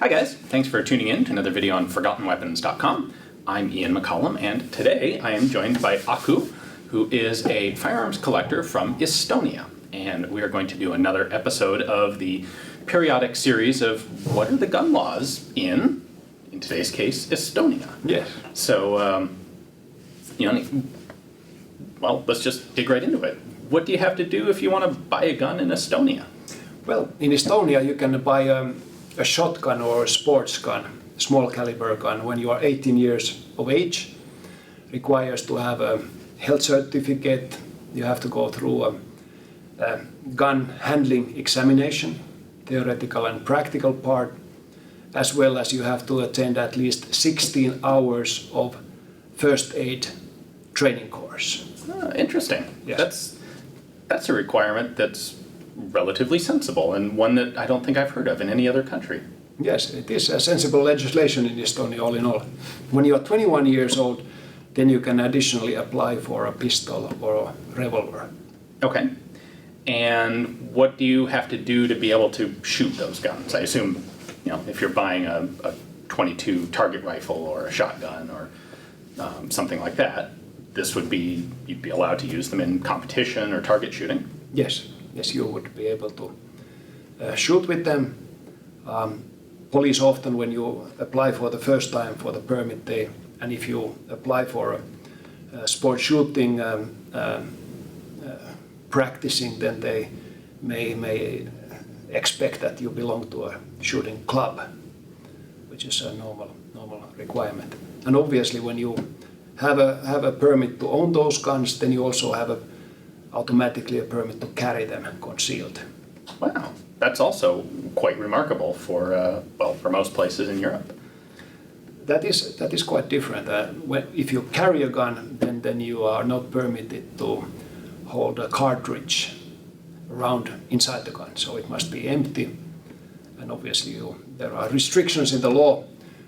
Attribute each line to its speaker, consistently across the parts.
Speaker 1: Hi guys, thanks for tuning in to another video on ForgottenWeapons.com. I'm Ian McCollum, and today I am joined by Aku, who is a firearms collector from Estonia. And we are going to do another episode of the periodic series of what are the gun laws in today's case, Estonia.
Speaker 2: Yes.
Speaker 1: So, well, let's just dig right into it. What do you have to do if you want to buy a gun in Estonia?
Speaker 2: Well, in Estonia you can buy a shotgun or a sports gun, small caliber gun, when you are 18 years of age. Requires to have a health certificate. You have to go through a gun handling examination, theoretical and practical part, as well as you have to attend at least 16 hours of first aid training course.
Speaker 1: Oh, interesting.
Speaker 2: Yes.
Speaker 1: That's a requirement that's relatively sensible and one that I don't think I've heard of in any other country.
Speaker 2: Yes, it is a sensible legislation in Estonia all in all. When you are 21 years old, then you can additionally apply for a pistol or a revolver.
Speaker 1: Okay. And what do you have to do to be able to shoot those guns? I assume, if you're buying a .22 target rifle or a shotgun or something like that, you'd be allowed to use them in competition or target shooting?
Speaker 2: Yes, you would be able to shoot with them. Police often, when you apply for the first time for the permit, and if you apply for a sport shooting practicing, then they may expect that you belong to a shooting club, which is a normal requirement. And obviously, when you have a permit to own those guns, then you also have automatically a permit to carry them concealed.
Speaker 1: Wow, that's also quite remarkable for most places in Europe.
Speaker 2: That is quite different. If you carry a gun, then you are not permitted to hold a cartridge around inside the gun, so it must be empty. And obviously there are restrictions in the law.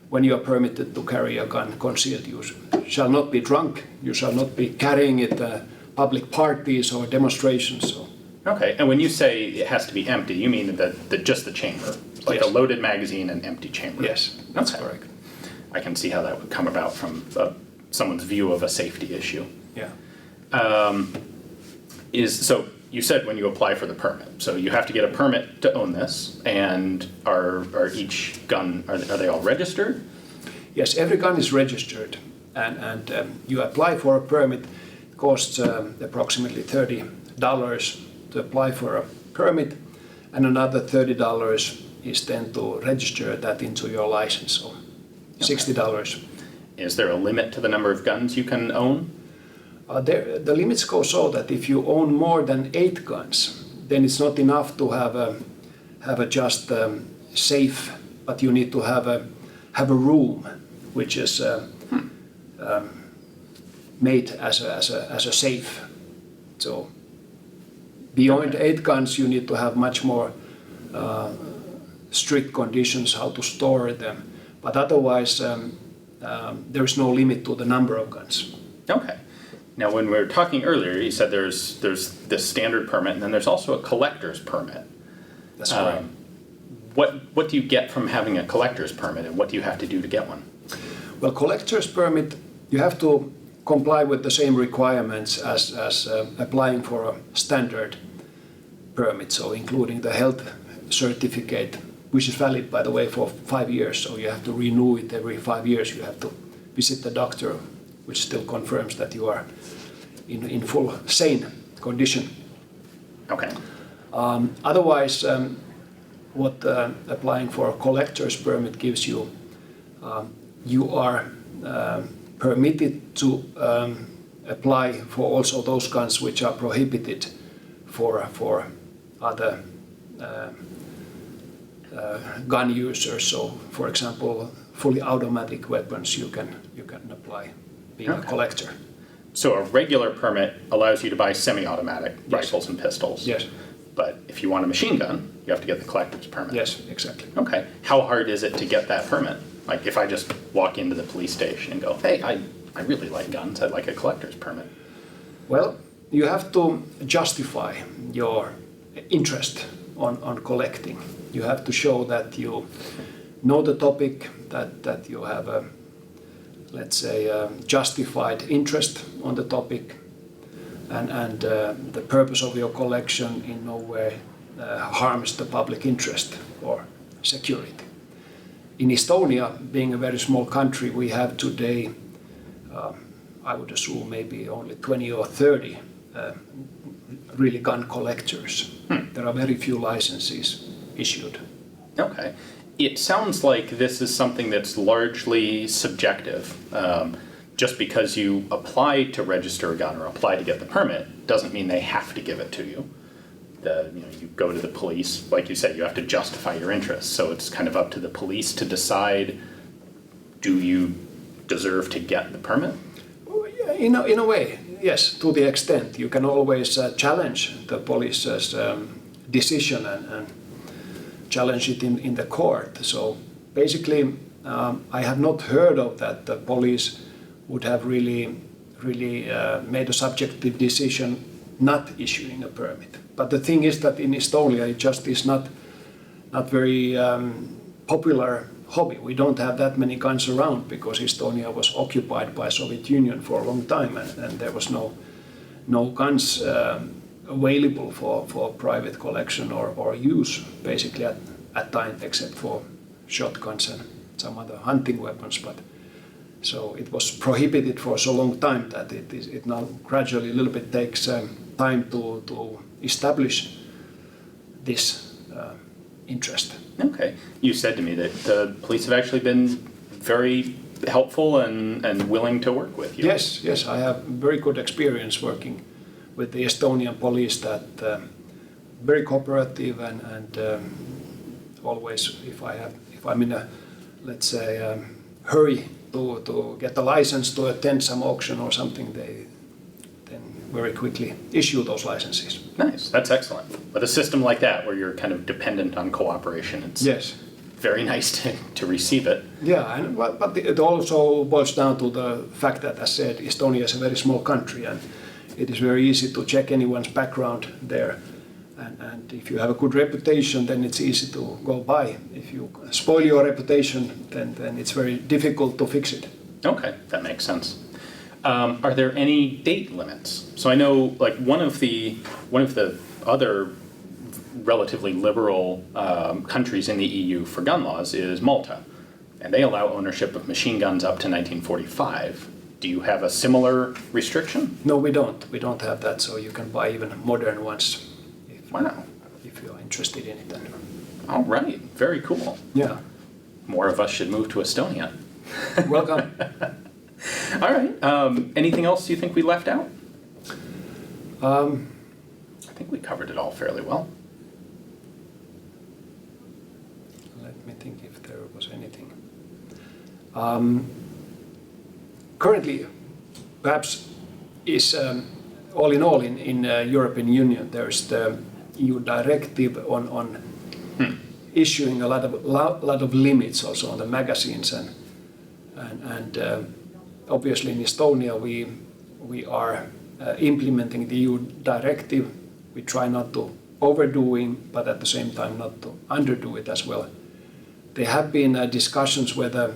Speaker 2: When you are permitted to carry a gun concealed, you shall not be drunk, you shall not be carrying it public parties or demonstrations. So.
Speaker 1: Okay, and when you say it has to be empty, you mean just the chamber, like
Speaker 2: Yes.
Speaker 1: a loaded magazine and empty chamber?
Speaker 2: Yes, that's correct.
Speaker 1: I can see how that would come about from someone's view of a safety issue.
Speaker 2: Yeah.
Speaker 1: So you said when you apply for the permit, so you have to get a permit to own this, and are each gun, are they all registered?
Speaker 2: Yes, every gun is registered, and you apply for a permit. It costs approximately $30 to apply for a permit, and another $30 is then to register that into your license, so $60.
Speaker 1: Is there a limit to the number of guns you can own?
Speaker 2: The limits go so that if you own more than 8 guns, then it's not enough to have a just safe, but you need to have a room which is made as a safe. So beyond 8 guns, you need to have much more strict conditions how to store them. But otherwise, there is no limit to the number of guns.
Speaker 1: Okay. Now, when we were talking earlier, you said there's this standard permit, and then there's also a collector's permit.
Speaker 2: That's right.
Speaker 1: What do you get from having a collector's permit, and what do you have to do to get one?
Speaker 2: Well, collector's permit, you have to comply with the same requirements as applying for a standard permit, so including the health certificate, which is valid, by the way, for 5 years, so you have to renew it every 5 years. You have to visit the doctor, which still confirms that you are in full sane condition.
Speaker 1: Okay.
Speaker 2: Otherwise, what applying for a collector's permit gives you, you are permitted to apply for also those guns which are prohibited for other gun users. So, for example, fully automatic weapons you can apply being a collector.
Speaker 1: So a regular permit allows you to buy semi-automatic rifles and pistols.
Speaker 2: Yes.
Speaker 1: But if you want a machine gun, you have to get the collector's permit.
Speaker 2: Yes, exactly.
Speaker 1: Okay. How hard is it to get that permit? Like if I just walk into the police station and go, hey, I really like guns, I'd like a collector's permit.
Speaker 2: Well, you have to justify your interest on collecting. You have to show that know the topic, that you have a, let's say, a justified interest on the topic, and the purpose of your collection in no way harms the public interest or security. In Estonia, being a very small country, we have today, I would assume, maybe only 20 or 30 really gun collectors. There are very few licenses issued.
Speaker 1: Okay. It sounds like this is something that's largely subjective. Just because you apply to register a gun or apply to get the permit doesn't mean they have to give it to you. You go to the police, like you said, you have to justify your interests. So it's kind of up to the police to decide, do you deserve to get the permit?
Speaker 2: In a way, yes, to the extent. You can always challenge the police's decision and challenge it in the court. So basically, I have not heard of that the police would have really made a subjective decision not issuing a permit. But the thing is that in Estonia, it just is not very popular hobby. We don't have that many guns around because Estonia was occupied by Soviet Union for a long time, and there was no guns available for private collection or use basically at time, except for shotguns and some other hunting weapons. But so it was prohibited for so long time that it now gradually a little bit takes time to establish this interest.
Speaker 1: Okay. You said to me that the police have actually been very helpful and willing to work with you.
Speaker 2: Yes, I have very good experience working with the Estonian police, that very cooperative and always if I'm in a, let's say, hurry to get a license to attend some auction or something, they then very quickly issue those licenses.
Speaker 1: Nice, that's excellent. But a system like that, where you're kind of dependent on cooperation, it's very nice to receive it.
Speaker 2: Yeah, but it also boils down to the fact that, as said, Estonia is a very small country, and it is very easy to check anyone's background there. And if you have a good reputation, then it's easy to go by. If you spoil your reputation, then it's very difficult to fix it.
Speaker 1: Okay, that makes sense. Are there any date limits? So I know, like, one of the other relatively liberal countries in the EU for gun laws is Malta, and they allow ownership of machine guns up to 1945. Do you have a similar restriction?
Speaker 2: No, we don't. We don't have that, so you can buy even modern ones.
Speaker 1: Wow.
Speaker 2: If you're interested in it, then.
Speaker 1: All right, very cool.
Speaker 2: Yeah.
Speaker 1: More of us should move to Estonia.
Speaker 2: Welcome.
Speaker 1: All right. Anything else you think we left out? I think we covered it all fairly well.
Speaker 2: Let me think if there was anything. Currently, perhaps is all in all in European Union, there is the EU directive on issuing a lot of limits also on the magazines, and obviously in Estonia we are implementing the EU directive. We try not to overdoing, but at the same time not to underdo it as well. There have been discussions whether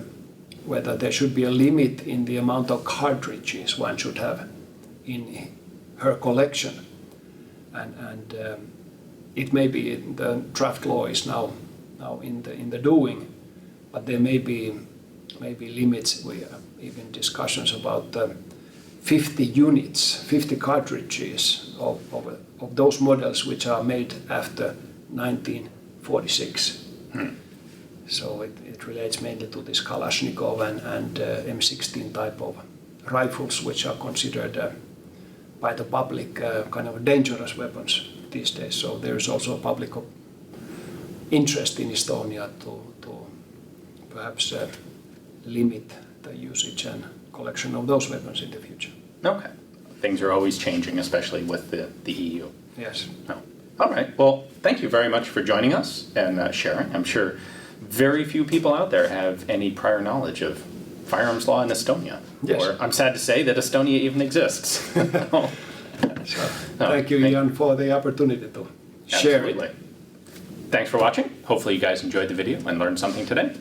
Speaker 2: there should be a limit in the amount of cartridges one should have in her collection, and it may be the draft law is now in the doing, but there may be limits. We have even discussions about 50 units, 50 cartridges of those models which are made after 1946. So it relates mainly to this Kalashnikov and M16 type of rifles, which are considered by the public kind of dangerous weapons these days. So there is also a public interest in Estonia to perhaps limit the usage and collection of those weapons in the future.
Speaker 1: Okay. Things are always changing, especially with the EU.
Speaker 2: Yes.
Speaker 1: Oh. All right. Well, thank you very much for joining us and sharing. I'm sure very few people out there have any prior knowledge of firearms law in Estonia.
Speaker 2: Yes.
Speaker 1: Or I'm sad to say that Estonia even exists.
Speaker 2: Thank you, Ian, for the opportunity to share it.
Speaker 1: Thanks for watching. Hopefully you guys enjoyed the video and learned something today.